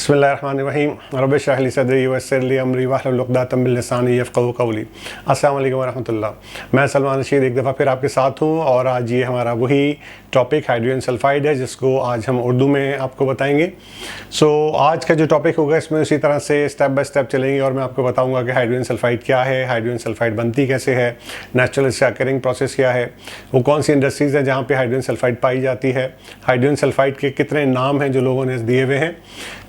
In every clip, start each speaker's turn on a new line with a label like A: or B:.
A: बिस्मिल्लाहिर्रहमानिर्रहीम रब्बिश इश्रह ली सदरी वयस्सिर ली अमरी वाहलुल उक़दतम मिन लिसानी यफ़क़हू क़ौली। अस्सलामु अलैकुम वरहमतुल्लाह। मैं सलमान रशीद एक दफ़ा फिर आपके साथ हूँ और आज ये हमारा वही टॉपिक हाइड्रोजन सल्फ़ाइड है जिसको आज हम उर्दू में आपको बताएंगे। आज का जो टॉपिक होगा इसमें उसी तरह से स्टेप बाय स्टेप चलेंगे और मैं आपको बताऊँगा कि हाइड्रोजन सल्फ़ाइड क्या है, हाइड्रोजन सल्फ़ाइड बनती कैसे है, नेचुरल इसका अकरिंग प्रोसेस क्या है, वो कौन सी इंडस्ट्रीज़ हैं जहाँ पर हाइड्रोजन सल्फ़ाइड पाई जाती है, हाइड्रोजन सल्फ़ाइड के कितने नाम हैं जो लोगों ने दिए हुए हैं,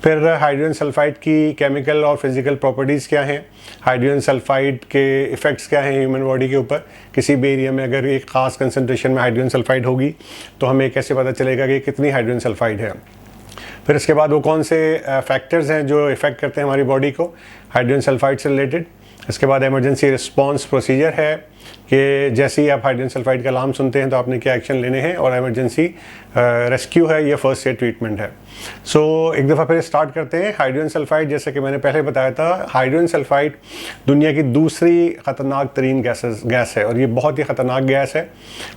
A: फिर हाइड्रोजन सल्फ़ाइड की केमिकल और फिज़िकल प्रॉपर्टीज़ क्या हैं, हाइड्रोजन सल्फ़ाइड के इफ़ेक्ट्स क्या हैं ह्यूमन बॉडी के ऊपर, किसी भी एरिया में अगर एक ख़ास कंसंट्रेशन में हाइड्रोजन सल्फ़ाइड होगी तो हमें कैसे पता चलेगा कि कितनी हाइड्रोजन सल्फ़ाइड है। फिर इसके बाद वो कौन से फैक्टर्स हैं जो इफ़ेक्ट करते हैं हमारी बॉडी को हाइड्रोजन सल्फ़ाइड से रिलेटेड। इसके बाद इमरजेंसी रिस्पॉन्स प्रोसीजर है कि जैसे ही आप हाइड्रोजन सल्फ़ाइड का नाम सुनते हैं तो आपने क्या एक्शन लेने हैं, और इमरजेंसी रेस्क्यू है या फर्स्ट एड ट्रीटमेंट है। एक दफ़ा फिर स्टार्ट करते हैं। हाइड्रोजन सल्फ़ाइड जैसे कि मैंने पहले बताया था, हाइड्रोजन सल्फ़ाइड दुनिया की दूसरी ख़तरनाक तरीन गैस है और ये बहुत ही ख़तरनाक गैस है।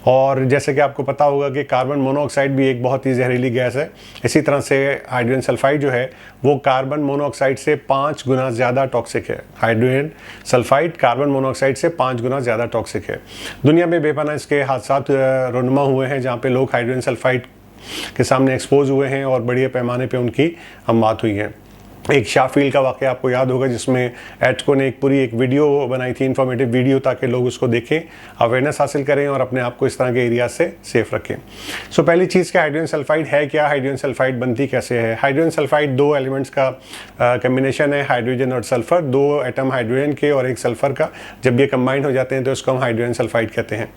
A: और जैसे कि आपको पता होगा कि कार्बन मोनोऑक्साइड भी एक बहुत ही जहरीली गैस है, इसी तरह से हाइड्रोजन सल्फ़ाइड जो है वो कार्बन मोनोऑक्साइड से 5 गुना ज़्यादा टॉक्सिक है। हाइड्रोजन सल्फ़ाइड कार्बन मोनोऑक्साइड से 5 गुना ज़्यादा टॉक्सिक है। दुनिया में बेपनाह इसके हादसात रुनमा हुए हैं जहाँ पे लोग हाइड्रोजन सल्फ़ाइड के सामने एक्सपोज हुए हैं और बड़े पैमाने पे उनकी मौत हुई है। एक शाहफील का वाक़या आपको याद होगा जिसमें एटको ने एक वीडियो बनाई थी, इन्फॉर्मेटिव वीडियो, ताकि लोग उसको देखें, अवेयरनेस हासिल करें और अपने आप को इस तरह के एरिया से सेफ रखें। पहली चीज़ कि हाइड्रोजन सल्फ़ाइड है क्या, हाइड्रोजन सल्फ़ाइड बनती कैसे है। हाइड्रोजन सल्फ़ाइड दो एलिमेंट्स का कम्बिनेशन है, हाइड्रोजन और सल्फ़र, दो एटम हाइड्रोजन के और एक सल्फ़र का, जब ये कंबाइन हो जाते हैं तो उसको हम हाइड्रोजन सल्फ़ाइड कहते हैं।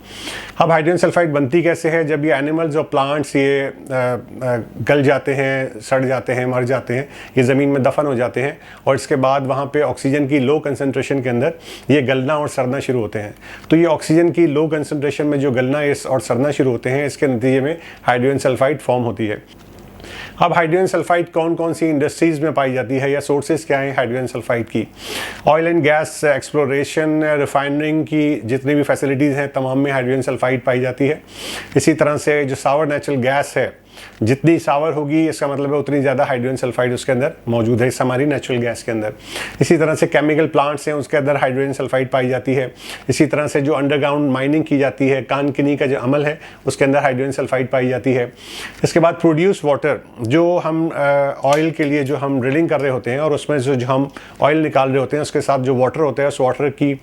A: अब हाइड्रोजन सल्फ़ाइड बनती कैसे है, जब ये एनिमल्स और प्लांट्स ये गल जाते हैं, सड़ जाते हैं, मर जाते हैं, ये ज़मीन में दफन हो जाते हैं और इसके बाद वहाँ पे ऑक्सीजन की लो कंसंट्रेशन के अंदर ये गलना और सड़ना शुरू होते हैं। तो ये ऑक्सीजन की लो कंसंट्रेशन में जो गलना और सड़ना शुरू होते हैं, इसके नतीजे में हाइड्रोजन सल्फ़ाइड फॉर्म होती है। अब हाइड्रोजन सल्फ़ाइड कौन कौन सी इंडस्ट्रीज़ में पाई जाती है या सोर्सेज क्या हैं हाइड्रोजन सल्फ़ाइड की। Oil and gas exploration, refining की जितनी भी फैसिलिटीज़ हैं तमाम में हाइड्रोजन सल्फ़ाइड पाई जाती है। इसी तरह से जो सावर नेचुरल गैस है, जितनी सावर होगी इसका मतलब है उतनी ज़्यादा हाइड्रोजन सल्फ़ाइड उसके अंदर मौजूद है, इस हमारी नेचुरल गैस के अंदर। इसी तरह से केमिकल प्लांट्स हैं उसके अंदर हाइड्रोजन सल्फ़ाइड पाई जाती है। इसी तरह से जो अंडरग्राउंड माइनिंग की जाती है, कानकिनी का जो अमल है, उसके अंदर हाइड्रोजन सल्फ़ाइड पाई जाती है। इसके बाद प्रोड्यूस वाटर, जो हम ऑयल के लिए जो हम ड्रिलिंग कर रहे होते हैं और उसमें जो हम ऑयल निकाल रहे होते हैं उसके साथ जो वाटर होता है, उस वाटर की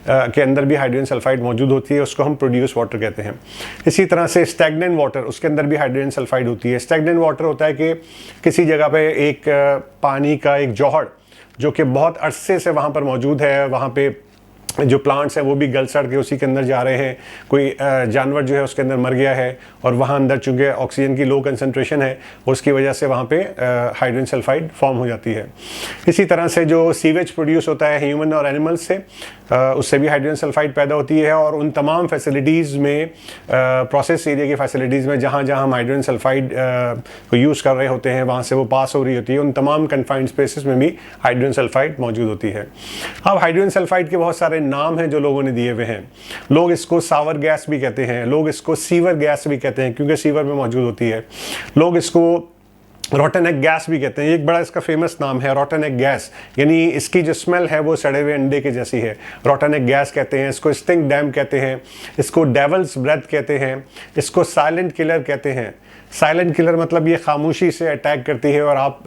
A: के अंदर भी हाइड्रोजन सल्फ़ाइड मौजूद होती है, उसको हम प्रोड्यूस वाटर कहते हैं। इसी तरह से स्टैग्नेंट वाटर, उसके अंदर भी हाइड्रोजन सल्फ़ाइड होती है। स्टैग्नेंट वाटर होता है कि किसी जगह पे एक पानी का एक जौहर जो कि बहुत अरसे से वहाँ पर मौजूद है, वहाँ पे जो प्लांट्स हैं वो भी गल सड़ के उसी के अंदर जा रहे हैं, कोई जानवर जो है उसके अंदर मर गया है और वहाँ अंदर चूँकि ऑक्सीजन की लो कंसंट्रेशन है उसकी वजह से वहाँ पे हाइड्रोजन सल्फ़ाइड फॉर्म हो जाती है। इसी तरह से जो सीवेज प्रोड्यूस होता है ह्यूमन और एनिमल्स से, उससे भी हाइड्रोजन सल्फ़ाइड पैदा होती है। और उन तमाम फैसिलिटीज़ में, प्रोसेस एरिया की फैसिलिटीज़ में जहाँ जहाँ हम हाइड्रोजन सल्फ़ाइड को यूज़ कर रहे होते हैं वहाँ से वो पास हो रही होती है, उन तमाम कन्फाइंड स्पेसेस में भी हाइड्रोजन सल्फ़ाइड मौजूद होती है। अब हाइड्रोजन सल्फ़ाइड के बहुत सारे नाम हैं जो लोगों ने दिए हुए हैं। लोग इसको सावर गैस भी कहते हैं, लोग इसको सीवर गैस भी कहते हैं क्योंकि सीवर में मौजूद होती है, लोग इसको रॉटन एग गैस भी कहते हैं। एक बड़ा इसका फेमस नाम है रॉटन एग गैस, यानी इसकी जो स्मेल है वो सड़े हुए अंडे के जैसी है, रॉटन एग गैस कहते हैं। इसको स्टिंग डैम कहते हैं, इसको डेवल्स ब्रेथ कहते हैं, इसको साइलेंट किलर कहते हैं। साइलेंट किलर मतलब ये खामोशी से अटैक करती है और आप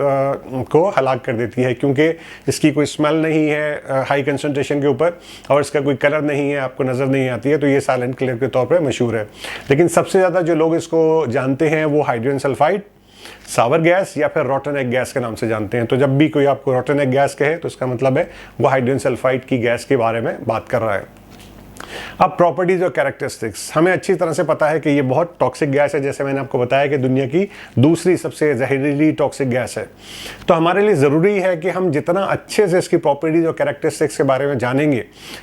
A: को हलाक कर देती है, क्योंकि इसकी कोई स्मेल नहीं है हाई कंसंट्रेशन के ऊपर और इसका कोई कलर नहीं है, आपको नज़र नहीं आती है, तो ये साइलेंट किलर के तौर पर मशहूर है। लेकिन सबसे ज़्यादा जो लोग इसको जानते हैं वो हाइड्रोजन सल्फ़ाइड, सावर गैस या फिर रॉटन एग गैस के नाम से जानते हैं। तो जब भी कोई आपको रॉटन एग गैस कहे तो इसका मतलब है वो हाइड्रोजन सल्फ़ाइड की गैस के बारे में बात कर रहा है। अब प्रॉपर्टीज़ और कैरेक्टरिस्टिक्स, हमें अच्छी तरह से पता है कि ये बहुत टॉक्सिक गैस है, जैसे मैंने आपको बताया कि दुनिया की दूसरी सबसे जहरीली टॉक्सिक गैस है। तो हमारे लिए ज़रूरी है कि हम जितना अच्छे से इसकी प्रॉपर्टीज़ और कैरेक्टरिस्टिक्स के बारे में जानेंगे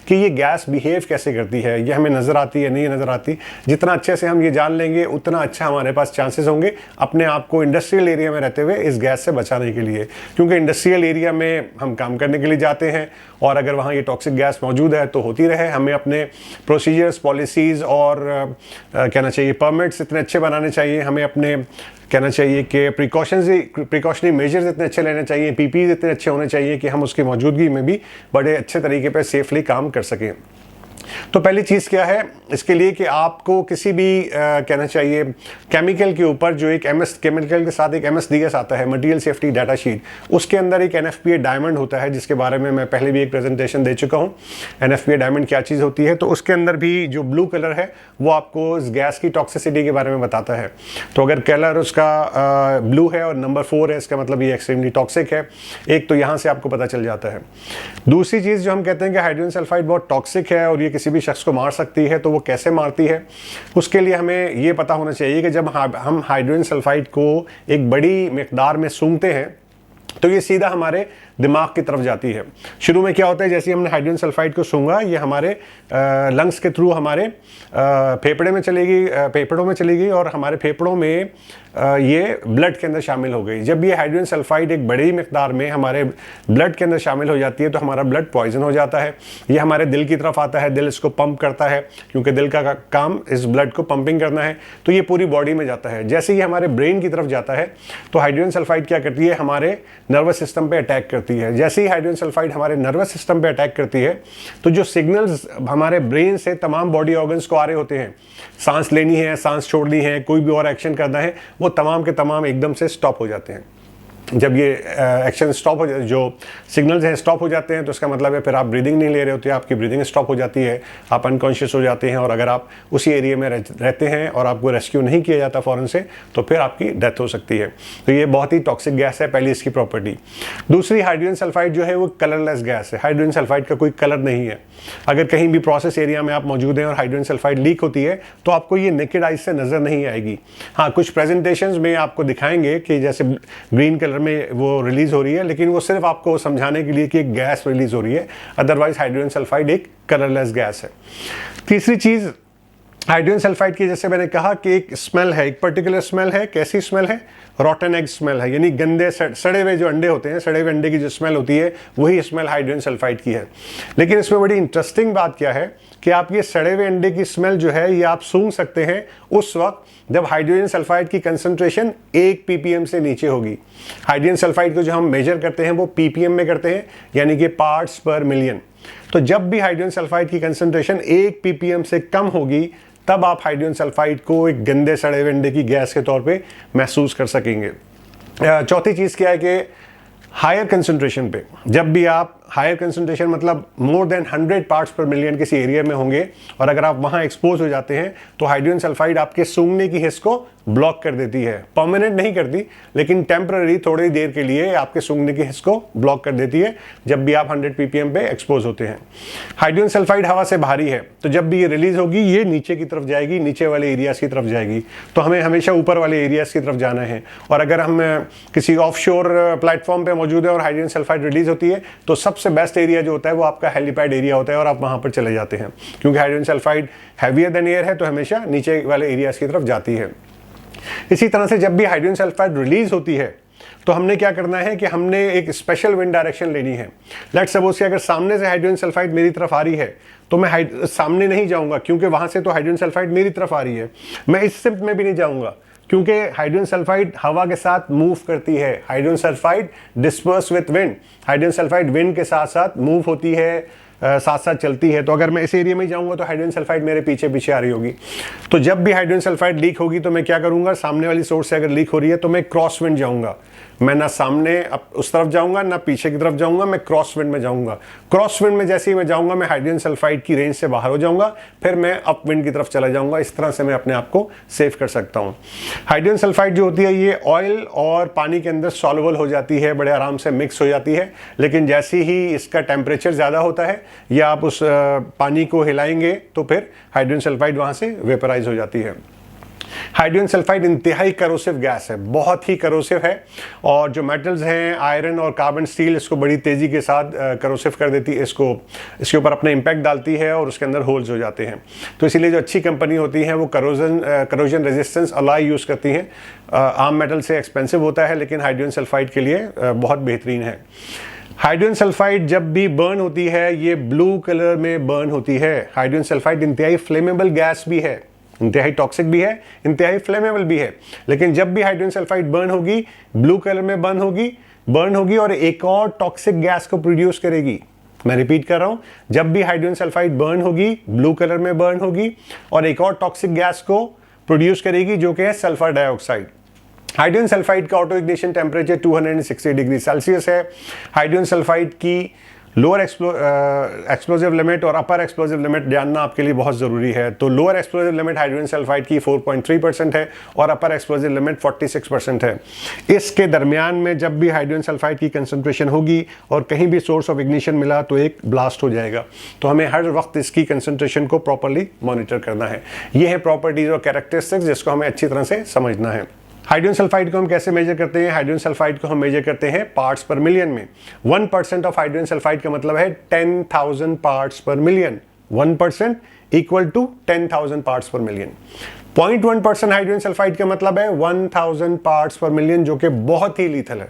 A: कि ये गैस बिहेव कैसे करती है, ये हमें नज़र आती है नहीं नज़र आती, जितना अच्छे से हम ये जान लेंगे उतना अच्छा हमारे पास चांसेस होंगे अपने आप को इंडस्ट्रियल एरिया में रहते हुए इस गैस से बचाने के लिए। क्योंकि इंडस्ट्रियल एरिया में हम काम करने के लिए जाते हैं और अगर वहाँ ये टॉक्सिक गैस मौजूद है तो होती रहे। हमें अपने प्रोसीजर्स, पॉलिसीज़ और कहना चाहिए परमिट्स इतने अच्छे बनाने चाहिए, हमें अपने कहना चाहिए कि प्रिकॉशनरी मेजर्स इतने अच्छे लेने चाहिए, पीपीज इतने अच्छे होने चाहिए कि हम उसकी मौजूदगी में भी बड़े अच्छे तरीके पर सेफली काम कर सकें। तो पहली चीज़ क्या है इसके लिए कि आपको किसी भी कहना चाहिए केमिकल के ऊपर जो एक केमिकल के साथ एक MSDS आता है, मटेरियल सेफ्टी डाटा शीट, उसके अंदर एक NFPA डायमंड होता है जिसके बारे में मैं पहले भी एक प्रेजेंटेशन दे चुका हूँ। NFPA डायमंड क्या चीज़ होती है, तो उसके अंदर भी जो ब्लू कलर है वो आपको इस गैस की टॉक्सिसिटी के बारे में बताता है। तो अगर कलर उसका ब्लू है और नंबर 4 है, इसका मतलब ये एक्सट्रीमली टॉक्सिक है। एक तो यहाँ से आपको पता चल जाता है। दूसरी चीज़ जो हम कहते हैं कि हाइड्रोजन सल्फाइड बहुत टॉक्सिक है और ये किसी भी शख्स को मार सकती है, तो वो कैसे मारती है, उसके लिए हमें ये पता होना चाहिए कि जब हम हाइड्रोजन सल्फाइड को एक बड़ी मिकदार में सूंघते हैं तो ये सीधा हमारे दिमाग की तरफ जाती है। शुरू में क्या होता है, जैसे हमने हाइड्रोजन सल्फाइड को सूंघा, ये हमारे लंग्स के थ्रू हमारे फेफड़े में चलेगी, फेफड़ों में चलेगी और हमारे फेफड़ों में ये ब्लड के अंदर शामिल हो गई। जब ये हाइड्रोजन सल्फाइड एक बड़ी मिकदार में हमारे ब्लड के अंदर शामिल हो जाती है तो हमारा ब्लड पॉइजन हो जाता है। ये हमारे दिल की तरफ आता है, दिल इसको पंप करता है क्योंकि दिल का काम इस ब्लड को पंपिंग करना है, तो ये पूरी बॉडी में जाता है। जैसे ही हमारे ब्रेन की तरफ जाता है तो हाइड्रोजन सल्फाइड क्या करती है, हमारे नर्वस सिस्टम पे अटैक करती है। जैसे ही हाइड्रोजन सल्फाइड हमारे नर्वस सिस्टम पे अटैक करती है तो जो सिग्नल्स हमारे ब्रेन से तमाम बॉडी ऑर्गन्स को आ रहे होते हैं, सांस लेनी है, सांस छोड़नी है, कोई भी और एक्शन करना है, वो तमाम के तमाम एकदम से स्टॉप हो जाते हैं। जब ये एक्शन स्टॉप हो जाते, जो सिग्नल्स हैं स्टॉप हो जाते हैं, तो इसका मतलब है फिर आप ब्रीदिंग नहीं ले रहे होते, आपकी ब्रीदिंग स्टॉप हो जाती है, आप अनकॉन्शियस हो जाते हैं और अगर आप उसी एरिया में रहते हैं और आपको रेस्क्यू नहीं किया जाता फ़ौरन से तो फिर आपकी डेथ हो सकती है। तो ये बहुत ही टॉक्सिक गैस है, पहली इसकी प्रॉपर्टी। दूसरी, हाइड्रोजन सल्फाइड जो है वो कलरलेस गैस है। हाइड्रोजन सल्फाइड का कोई कलर नहीं है। अगर कहीं भी प्रोसेस एरिया में आप मौजूद हैं और हाइड्रोजन सल्फाइड लीक होती है तो आपको ये नेकेड आइज से नज़र नहीं आएगी। हाँ, कुछ प्रेजेंटेशंस में आपको दिखाएंगे कि जैसे ग्रीन कलर में वो रिलीज हो रही है, लेकिन वो सिर्फ आपको समझाने के लिए कि एक गैस रिलीज हो रही है, अदरवाइज हाइड्रोजन सल्फाइड एक कलरलेस गैस है। तीसरी चीज़, हाइड्रोजन सल्फाइड की जैसे मैंने कहा कि एक स्मेल है, एक पर्टिकुलर स्मेल है। कैसी स्मेल है? रॉटन एग स्मेल है, यानी गंदे सड़े हुए जो अंडे होते हैं, सड़े हुए अंडे की जो स्मेल होती है वही स्मेल हाइड्रोजन सल्फाइड की है। लेकिन इसमें बड़ी इंटरेस्टिंग बात क्या है कि आप ये सड़े हुए अंडे की स्मेल जो है ये आप सूंघ सकते हैं उस वक्त जब हाइड्रोजन सल्फाइड की कंसंट्रेशन 1 ppm से नीचे होगी। हाइड्रोजन सल्फाइड को जो हम मेजर करते हैं वो ppm में करते हैं, यानी कि पार्ट्स पर मिलियन। तो जब भी हाइड्रोजन सल्फाइड की कंसंट्रेशन 1 ppm से कम होगी तब आप हाइड्रोजन सल्फाइड को एक गंदे सड़े हुए अंडे की गैस के तौर पे महसूस कर सकेंगे। चौथी चीज़ क्या है कि हायर कंसंट्रेशन पे, जब भी आप हायर कंसंट्रेशन मतलब more than 100 parts per million किसी एरिया में होंगे और अगर आप वहाँ एक्सपोज हो जाते हैं तो हाइड्रोजन सल्फाइड आपके सूंघने की हिस्स को ब्लॉक कर देती है। परमानेंट नहीं करती, लेकिन टेम्पररी थोड़ी देर के लिए आपके सूंघने की हिस्स को ब्लॉक कर देती है जब भी आप 100 ppm पे एक्सपोज होते हैं। हाइड्रोजन सल्फाइड हवा से भारी है, तो जब भी ये रिलीज होगी ये नीचे की तरफ जाएगी, नीचे वाले एरियाज की तरफ जाएगी। तो हमें हमेशा ऊपर वाले एरियाज की तरफ जाना है। और अगर हम किसी ऑफशोर प्लेटफॉर्म पे मौजूद है और हाइड्रोजन सल्फाइड रिलीज होती है तो सबसे बेस्ट एरिया जो होता है वो आपका हेलीपैड एरिया होता है और आप वहाँ पर चले जाते हैं, क्योंकि hydrogen sulphide heavier than air है तो हमेशा नीचे वाले एरियाज की तरफ जाती है। इसी तरह से जब भी हाइड्रोजन सल्फाइड रिलीज होती है तो हमने क्या करना है कि हमने एक स्पेशल विंड डायरेक्शन लेनी है। लेट्स सपोज कि अगर सामने से हाइड्रोजन सल्फाइड मेरी तरफ आ रही है तो मैं सामने नहीं जाऊंगा, क्योंकि वहां से तो हाइड्रोजन सल्फाइड मेरी तरफ आ रही है। मैं इस सिम्प में भी नहीं जाऊंगा क्योंकि हाइड्रोजन सल्फाइड हवा के साथ मूव करती है। Hydrogen sulphide disperse with wind, hydrogen sulphide wind के साथ साथ मूव होती है, साथ साथ चलती है। तो अगर मैं इस एरिया में जाऊंगा तो हाइड्रोजन सल्फाइड मेरे पीछे पीछे आ रही होगी। तो जब भी हाइड्रोजन सल्फाइड लीक होगी तो मैं क्या करूंगा, सामने वाली सोर्स से अगर लीक हो रही है तो मैं क्रॉस विंड जाऊंगा। मैं ना सामने उस तरफ जाऊंगा ना पीछे की तरफ जाऊंगा, मैं क्रॉस विंड में जाऊंगा। क्रॉस विंड में जैसे ही मैं जाऊंगा मैं हाइड्रोजन सल्फाइड की रेंज से बाहर हो जाऊंगा, फिर मैं अप विंड की तरफ चला जाऊंगा। इस तरह से मैं अपने आप को सेव कर सकता हूं। हाइड्रोजन सल्फाइड जो होती है ये ऑयल और पानी के अंदर सॉल्युबल हो जाती है, बड़े आराम से मिक्स हो जाती है। लेकिन जैसे ही इसका टेम्परेचर ज़्यादा होता है या आप उस पानी को हिलाएंगे तो फिर हाइड्रोजन सल्फाइड वहाँ से वेपराइज हो जाती है। हाइड्रोजन सल्फाइड इंतहाई करोसिव गैस है, बहुत ही करोसिव है। और जो मेटल्स हैं आयरन और कार्बन स्टील इसको बड़ी तेज़ी के साथ करोसिव कर देती है, इसके ऊपर अपना इम्पैक्ट डालती है और उसके अंदर होल्स हो जाते हैं। तो इसीलिए जो अच्छी कंपनी होती हैं वो करोजन रेजिस्टेंस अलॉय यूज़ करती हैं। आम मेटल से एक्सपेंसिव होता है लेकिन हाइड्रोजन सल्फाइड के लिए बहुत बेहतरीन है। हाइड्रोजन सल्फाइड जब भी बर्न होती है ये ब्लू कलर में बर्न होती है। हाइड्रोजन सल्फाइड इंतहाई फ्लेमेबल गैस भी है, इंतहाई टॉक्सिक भी है, इंतहाई फ्लेमेबल भी है। लेकिन जब भी हाइड्रोजन सल्फाइड बर्न होगी ब्लू कलर में बर्न होगी और एक और टॉक्सिक गैस को प्रोड्यूस करेगी। मैं रिपीट कर रहा हूं, जब भी हाइड्रोजन सल्फाइड बर्न होगी ब्लू कलर में बर्न होगी और एक और टॉक्सिक गैस को प्रोड्यूस करेगी जो कि है सल्फर डाइऑक्साइड। हाइड्रोजन सल्फाइड का auto ignition temperature 260 degree Celsius है। हाइड्रोजन सल्फाइड की लोअर एक्सप्लोजिव लिमिट और अपर एक्सप्लोजिव लिमिट जानना आपके लिए बहुत ज़रूरी है। तो lower explosive limit hydrogen sulphide की 4.3% है और अपर एक्सप्लोजिव लिमिट 46% है। इसके दरमियान में जब भी हाइड्रोजन सल्फाइड की कंसंट्रेशन होगी और कहीं भी सोर्स ऑफ इग्निशन मिला तो एक ब्लास्ट हो जाएगा। तो हमें हर वक्त इसकी कंसंट्रेशन को प्रॉपरली मॉनिटर करना है। ये है प्रॉपर्टीज और कैरेक्टरिस्टिक्स जिसको हमें अच्छी तरह से समझना है। हाइड्रोजन सल्फाइड को हम कैसे मेजर करते हैं? हाइड्रोजन सल्फाइड को हम मेजर करते हैं पार्ट्स पर मिलियन में। 1% ऑफ हाइड्रोजन सल्फाइड का मतलब है 10,000 parts per million. 1% equal to 10,000 parts per million. 0.1% hydrogen sulphide का मतलब है 1,000 पार्ट्स पर मिलियन, जो कि बहुत ही लीथल है।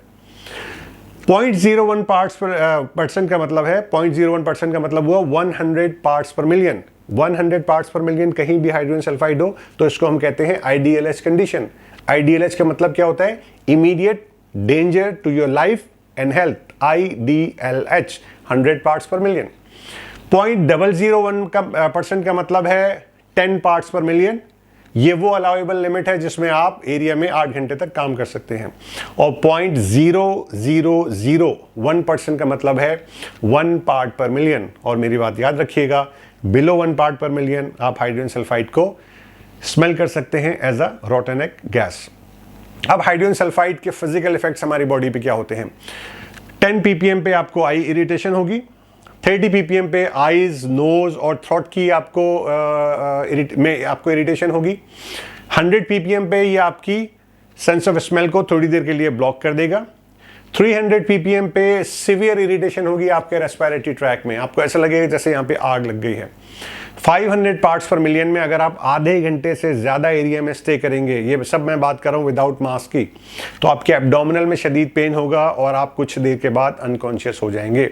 A: 0.01% का मतलब है 0.01% का मतलब हुआ 100 parts per million. 100 parts per million कहीं भी हाइड्रोजन सल्फाइड हो तो इसको हम कहते हैं IDLH कंडीशन। IDLH का मतलब क्या होता है? Immediate danger to your life and health, IDLH 100 parts per million. 0.001% का मतलब है 10 पार्ट्स पर मिलियन। ये वो अलाउेबल लिमिट है जिसमें आप एरिया में 8 घंटे तक काम कर सकते हैं। और 0.0001% का मतलब है 1 पार्ट पर मिलियन। और मेरी बात याद रखिएगा, बिलो 1 पार्ट पर मिलियन आप हाइड्रोजन सल्फाइड को स्मेल कर सकते हैं एज अ रोटेनिक गैस। अब हाइड्रोजन सल्फाइड के फिजिकल इफेक्ट्स हमारी बॉडी पे क्या होते हैं? 10 ppm पे आपको आई इरिटेशन होगी। 30 ppm पे आईज, नोज और थ्रोट की आपको इरिटेशन होगी। 100 ppm पे ये आपकी सेंस ऑफ स्मेल को थोड़ी देर के लिए ब्लॉक कर देगा। 300 ppm पे सिवियर इरिटेशन होगी आपके रेस्पिरेटरी ट्रैक में, आपको ऐसा लगेगा जैसे यहाँ पे आग लग गई है। 500 पार्ट्स पर मिलियन में अगर आप आधे घंटे से ज़्यादा एरिया में स्टे करेंगे, ये सब मैं बात कर रहा हूँ विदाउट मास्क की, तो आपके एब्डोमिनल में शदीद पेन होगा और आप कुछ देर के बाद अनकॉन्शियस हो जाएंगे।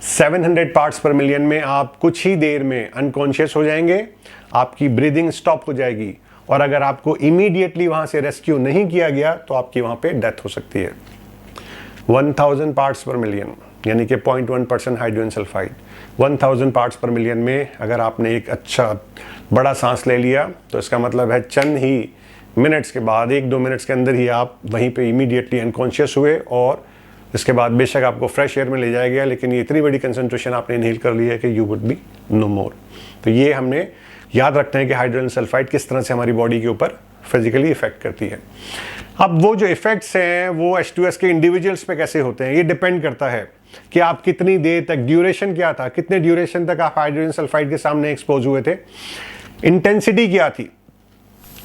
A: 700 पार्ट्स पर मिलियन में आप कुछ ही देर में अनकॉन्शियस हो जाएंगे, आपकी ब्रीदिंग स्टॉप हो जाएगी और अगर आपको इमीडिएटली वहाँ से रेस्क्यू नहीं किया गया तो आपकी वहाँ पे डेथ हो सकती है। 1000 पार्ट्स पर मिलियन यानी कि 0.1% hydrogen sulphide. 1000 parts per million में अगर आपने एक अच्छा बड़ा सांस ले लिया तो इसका मतलब है चंद ही मिनट्स के बाद, 1-2 मिनट्स के अंदर ही आप वहीं पे इमीडिएटली अनकॉन्शियस हुए और इसके बाद बेशक आपको फ्रेश एयर में ले जाया गया, लेकिन ये इतनी बड़ी कंसंट्रेशन आपने इनहेल कर ली है कि यू वुड बी नो मोर। तो ये हमने याद रखना है कि हाइड्रोजन सल्फाइड किस तरह से हमारी बॉडी के ऊपर फिजिकली इफेक्ट करती है। अब वो जो इफेक्ट्स हैं वो H2S के इंडिविजुअल्स पे कैसे होते हैं, ये डिपेंड करता है कि आप कितनी देर तक, ड्यूरेशन क्या था, कितने ड्यूरेशन तक आप हाइड्रोजन सल्फाइड के सामने एक्सपोज हुए थे, इंटेंसिटी क्या थी,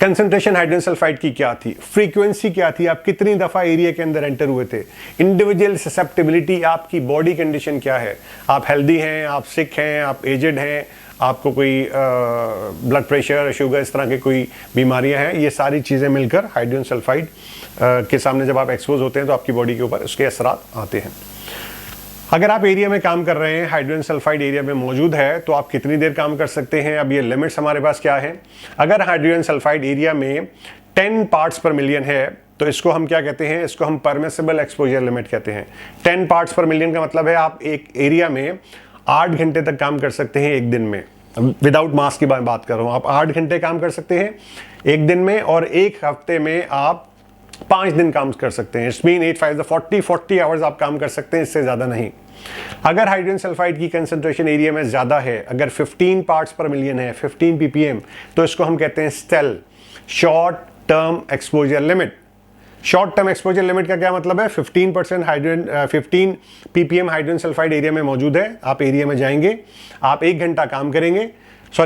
A: कंसंट्रेशन हाइड्रोजन सल्फाइड की क्या थी, फ्रीक्वेंसी क्या थी, आप कितनी दफ़ा एरिया के अंदर एंटर हुए थे, इंडिविजुअल ससेप्टिबिलिटी, आपकी बॉडी कंडीशन क्या है, आप हेल्दी हैं, आप सिक हैं, आप एजेड हैं, आपको कोई ब्लड प्रेशर, शुगर, इस तरह की कोई बीमारियां हैं, ये सारी चीज़ें मिलकर हाइड्रोजन सल्फाइड के सामने जब आप एक्सपोज होते हैं तो आपकी बॉडी के ऊपर उसके असरात आते हैं। अगर आप एरिया में काम कर रहे हैं, हाइड्रोजन सल्फाइड एरिया में मौजूद है, तो आप कितनी देर काम कर सकते हैं? अब ये लिमिट्स हमारे पास क्या है? अगर हाइड्रोजन सल्फाइड एरिया में 10 पार्ट्स पर मिलियन है तो इसको हम क्या कहते हैं? इसको हम परमिसिबल एक्सपोजर लिमिट कहते हैं। 10 पार्ट्स पर मिलियन का मतलब है आप एक एरिया में 8 घंटे तक काम कर सकते हैं एक दिन में। विदाउट मास्क की बात कर रहा हूँ, आप 8 घंटे काम कर सकते हैं एक दिन में और एक हफ्ते में आप 5 दिन काम कर सकते हैं। इट्स मीन 8 5 40 आवर्स आप काम कर सकते हैं, इससे ज़्यादा नहीं। अगर हाइड्रोजन सल्फाइड की कंसंट्रेशन एरिया में ज़्यादा है, अगर 15 पार्ट्स पर मिलियन है, 15 ppm, तो इसको हम कहते हैं STEL, short term exposure limit. Short term exposure limit का क्या मतलब है? 15 ppm हाइड्रोजन सल्फाइड एरिया में मौजूद है, आप एरिया में जाएंगे, आप 1 घंटा काम करेंगे,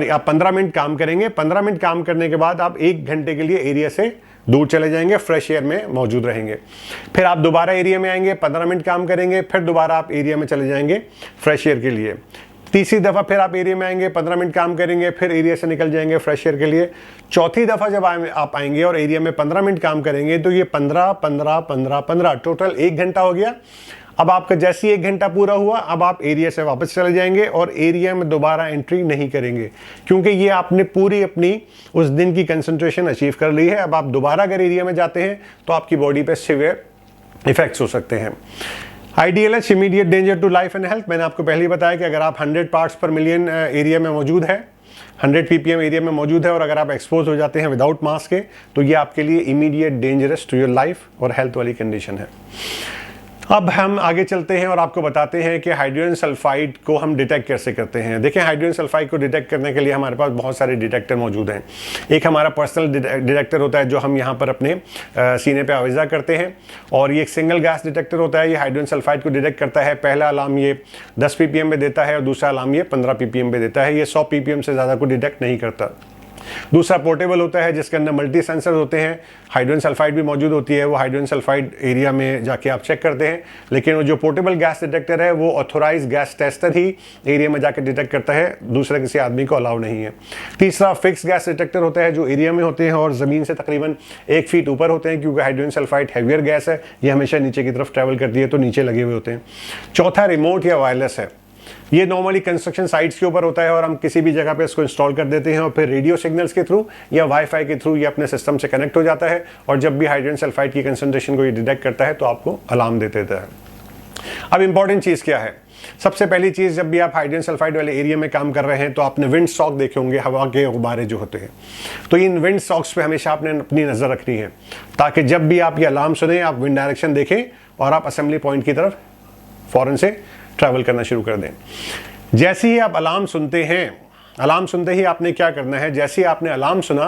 A: आप 15 मिनट काम करेंगे, 15 मिनट काम करने के बाद आप 1 घंटे के लिए एरिया से दूर चले जाएंगे, फ्रेश एयर में मौजूद रहेंगे। फिर आप दोबारा एरिया में आएंगे, 15 मिनट काम करेंगे, फिर दोबारा आप एरिया में चले जाएंगे फ्रेश एयर के लिए। तीसरी दफ़ा फिर आप एरिया में आएंगे, 15 मिनट काम करेंगे, फिर एरिया से निकल जाएंगे फ्रेश एयर के लिए। चौथी दफ़ा जब आप आएंगे और एरिया में 15 मिनट काम करेंगे तो ये 15 15 15 15 टोटल 1 घंटा हो गया। अब आपका जैसे ही 1 घंटा पूरा हुआ, अब आप एरिया से वापस चले जाएंगे और एरिया में दोबारा एंट्री नहीं करेंगे, क्योंकि ये आपने पूरी अपनी उस दिन की कंसंट्रेशन अचीव कर ली है। अब आप दोबारा अगर एरिया में जाते हैं तो आपकी बॉडी पे सीवियर इफेक्ट्स हो सकते हैं। IDLH immediate danger to life and health, मैंने आपको पहले ही बताया कि अगर आप 100 पार्ट्स पर मिलियन एरिया में मौजूद है, 100 ppm एरिया में मौजूद है और अगर आप एक्सपोज हो जाते हैं विदाउट मास्क के, तो ये आपके लिए immediate dangerous to your life और हेल्थ वाली कंडीशन है। अब हम आगे चलते हैं और आपको बताते हैं कि हाइड्रोजन सल्फाइड को हम डिटेक्ट कैसे करते हैं। देखिए, हाइड्रोजन सल्फाइड को डिटेक्ट करने के लिए हमारे पास बहुत सारे डिटेक्टर मौजूद हैं। एक हमारा पर्सनल डिटेक्टर होता है जो हम यहाँ पर अपने सीने पे आविज़ा करते हैं, और ये एक सिंगल गैस डिटेक्टर होता है। ये हाइड्रोजन सल्फाइड को डिटेक्ट करता है। पहला अलार्म ये 10 ppm में देता है और दूसरा अलार्म ये 15 ppm में देता है। ये 100 ppm से ज़्यादा को डिटेक्ट नहीं करता। दूसरा पोर्टेबल होता है जिसके अंदर मल्टी सेंसर होते हैं, हाइड्रोजन सल्फाइड भी मौजूद होती है। वो हाइड्रोजन सल्फाइड एरिया में जाके आप चेक करते हैं, लेकिन वो जो पोर्टेबल गैस डिटेक्टर है वो ऑथोराइज गैस टेस्टर ही एरिया में जाकर डिटेक्ट करता है, दूसरे किसी आदमी को अलाउ नहीं है। तीसरा फिक्स गैस डिटेक्टर होता है जो एरिया में होते हैं और ज़मीन से तकरीबन 1 फीट ऊपर होते हैं, क्योंकि हाइड्रोजन सल्फाइड हैवियर गैस है, ये हमेशा नीचे की तरफ ट्रैवल करती है तो नीचे लगे हुए होते हैं। चौथा रिमोट या वायरलेस है। ये नॉर्मली कंस्ट्रक्शन साइट्स के ऊपर होता है और हम किसी भी जगह पे इसको इंस्टॉल कर देते हैं और फिर रेडियो सिग्नल्स के थ्रू या वाईफाई के थ्रू ये अपने सिस्टम से कनेक्ट हो जाता है, और जब भी हाइड्रोजन सल्फाइड की कंसंट्रेशन को ये डिटेक्ट करता है तो आपको अलार्म दे देता है। अब इंपॉर्टेंट चीज़ क्या है? सबसे पहली चीज़, जब भी आप हाइड्रोजन सल्फाइड वाले एरिया में काम कर रहे हैं तो आपने विंड सॉक देखे होंगे, हवा के गुब्बारे जो होते हैं, तो इन विंड सॉक्स पे हमेशा आपने अपनी नज़र रखनी है, ताकि जब भी आप ये अलार्म सुने आप विंड डायरेक्शन देखें और आप असेंबली पॉइंट की तरफ फ़ौरन से ट्रैवल करना शुरू कर दें। जैसे ही आप अलार्म सुनते हैं, अलार्म सुनते ही आपने क्या करना है, जैसे ही आपने अलार्म सुना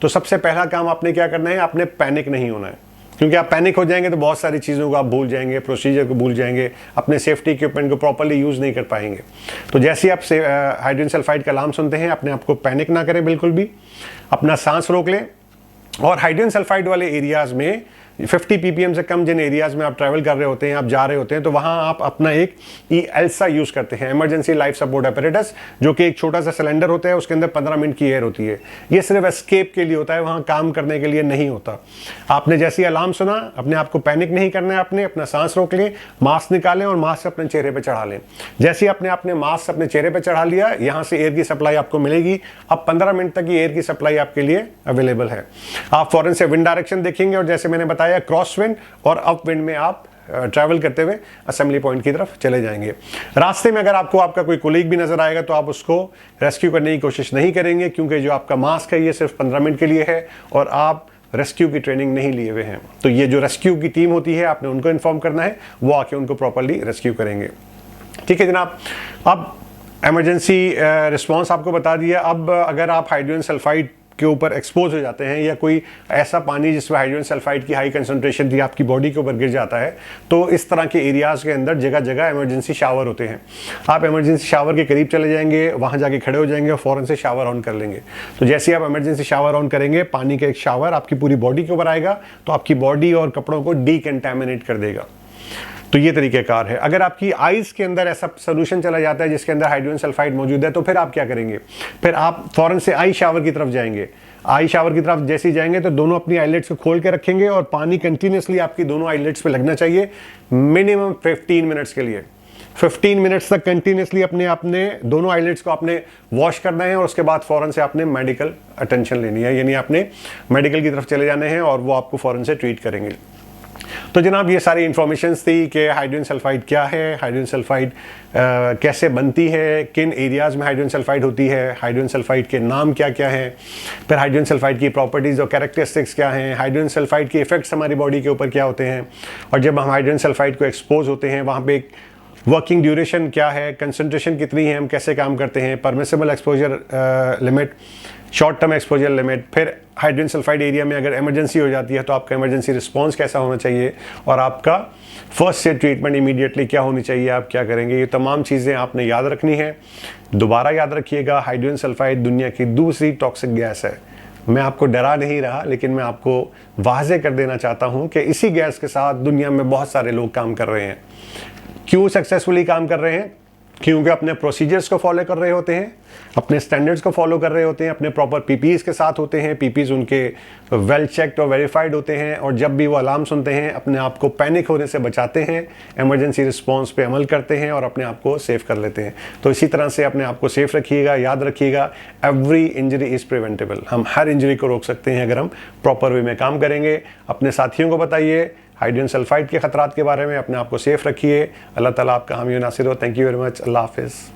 A: तो सबसे पहला काम आपने क्या करना है, आपने पैनिक नहीं होना है, क्योंकि आप पैनिक हो जाएंगे तो बहुत सारी चीज़ों को आप भूल जाएंगे, प्रोसीजर को भूल जाएंगे, अपने सेफ्टी इक्विपमेंट को प्रॉपर्ली यूज़ नहीं कर पाएंगे। तो जैसे ही आप हाइड्रोजन सल्फाइड का अलार्म सुनते हैं, अपने आप को पैनिक ना करें बिल्कुल भी, अपना सांस रोक लें। और हाइड्रोजन सल्फाइड वाले एरियाज़ में 50 ppm से कम जिन एरियाज़ में आप ट्रैवल कर रहे होते हैं, आप जा रहे होते हैं, तो वहाँ आप अपना एक ELSA यूज़ करते हैं, इमरजेंसी लाइफ सपोर्ट अपैरेटस, जो कि एक छोटा सा सिलेंडर होता है, उसके अंदर 15 मिनट की एयर होती है। ये सिर्फ एस्केप के लिए होता है, वहाँ काम करने के लिए नहीं होता। आपने जैसे ही अलार्म सुना, अपने आप को पैनिक नहीं करना है, आपने अपना सांस रोक लें, मास्क निकालें और मास्क अपने चेहरे पर चढ़ा लें। जैसे ही आपने मास्क अपने चेहरे पर चढ़ा लिया, यहाँ से एयर की सप्लाई आपको मिलेगी। अब 15 मिनट तक ये एयर की सप्लाई आपके लिए अवेलेबल है। आप फौरन से विंड डायरेक्शन देखेंगे और जैसे मैंने बताया क्रॉस विंड और अप विंड में आप ट्रैवल करते हुए असेंबली पॉइंट की तरफ चले जाएंगे। रास्ते में अगर आपको आपका कोई कोलीग भी नजर आएगा तो आप उसको रेस्क्यू करने की कोशिश नहीं करेंगे, क्योंकि जो आपका मास्क है ये सिर्फ 15 मिनट के लिए है और आप रेस्क्यू की ट्रेनिंग नहीं लिए हुए हैं। तो ये जो रेस्क्यू की टीम होती है, आपने उनको इन्फॉर्म करना है, वो आके उनको प्रॉपरली रेस्क्यू करेंगे। ठीक है जनाब, अब इमरजेंसी रिस्पॉन्स आपको बता दिया। अब अगर आप हाइड्रोजन सल्फाइड के ऊपर एक्सपोज हो जाते हैं या कोई ऐसा पानी जिसमें हाइड्रोजन सल्फाइड की हाई कंसंट्रेशन भी आपकी बॉडी के ऊपर गिर जाता है, तो इस तरह के एरियाज़ के अंदर जगह जगह इमरजेंसी शावर होते हैं। आप इमरजेंसी शावर के करीब चले जाएंगे, वहाँ जाके खड़े हो जाएंगे और फ़ौरन से शावर ऑन कर लेंगे। तो जैसे आप इमरजेंसी शावर ऑन करेंगे, पानी का एक शावर आपकी पूरी बॉडी के ऊपर आएगा, तो आपकी बॉडी और कपड़ों को डीकंटामिनेट कर देगा। तो ये तरीक़ेकार है। अगर आपकी आइज़ के अंदर ऐसा सोल्यूशन चला जाता है जिसके अंदर हाइड्रोजन सल्फाइड मौजूद है, तो फिर आप क्या करेंगे? फिर आप फ़ौरन से आई शावर की तरफ जाएंगे। आई शावर की तरफ जैसे ही जाएंगे तो दोनों अपनी आईलेट्स को खोल के रखेंगे और पानी कंटिन्यूसली आपकी दोनों आईलेट्स पे लगना चाहिए मिनिमम 15 मिनट्स के लिए। 15 मिनट्स तक कंटिन्यूसली अपने दोनों आईलेट्स को आपने वॉश करना है और उसके बाद फ़ौरन से आपने मेडिकल अटेंशन लेनी है, यानी आपने मेडिकल की तरफ चले जाने हैं और वो आपको फ़ौरन से ट्रीट करेंगे। तो जनाब ये सारी इन्फॉर्मेशंस थी कि हाइड्रोजन सल्फाइड क्या है, हाइड्रोजन सल्फाइड कैसे बनती है, किन एरियाज़ में हाइड्रोजन सल्फाइड होती है, हाइड्रोजन सल्फाइड के नाम क्या क्या हैं, फिर हाइड्रोजन सल्फाइड की प्रॉपर्टीज़ और कैरेक्टरिस्टिक्स क्या हैं, हाइड्रोजन सल्फाइड के इफेक्ट्स हमारी बॉडी के ऊपर क्या होते हैं, और जब हम हाइड्रोजन सल्फाइड को एक्सपोज होते हैं वहाँ पे वर्किंग ड्यूरेशन क्या है, कंसंट्रेशन कितनी है, हम कैसे काम करते हैं, permissible exposure limit, short term exposure limit, फिर हाइड्रोजन सल्फाइड एरिया में अगर इमरजेंसी हो जाती है तो आपका इमरजेंसी रिस्पांस कैसा होना चाहिए और आपका फर्स्ट एड ट्रीटमेंट इमीडिएटली क्या होनी चाहिए, आप क्या करेंगे, ये तमाम चीज़ें आपने याद रखनी है। दोबारा याद रखिएगा, हाइड्रोजन सल्फाइड दुनिया की दूसरी टॉक्सिक गैस है। मैं आपको डरा नहीं रहा, लेकिन मैं आपको वाज़े कर देना चाहता हूँ कि इसी गैस के साथ दुनिया में बहुत सारे लोग काम कर रहे हैं। क्यों सक्सेसफुली काम कर रहे हैं? क्योंकि अपने प्रोसीजर्स को फॉलो कर रहे होते हैं, अपने स्टैंडर्ड्स को फॉलो कर रहे होते हैं, अपने प्रॉपर पीपीज़ के साथ होते हैं, पीपीज़ उनके वेल चेक्ड और वेरीफाइड होते हैं, और जब भी वो अलार्म सुनते हैं अपने आप को पैनिक होने से बचाते हैं, इमरजेंसी रिस्पॉन्स पे अमल करते हैं और अपने आप को सेफ कर लेते हैं। तो इसी तरह से अपने आप को सेफ रखिएगा। याद रखिएगा, एवरी इंजरी इज़ प्रिवेंटेबल। हम हर इंजरी को रोक सकते हैं अगर हम प्रॉपर वे में काम करेंगे। अपने साथियों को बताइए हाइड्रोजन सल्फाइड के खतरात के बारे में, अपने आप को सेफ रखिए। अल्लाह ताला आपका हामी नासिर हो। Thank you very much. अल्लाह हाफिज़।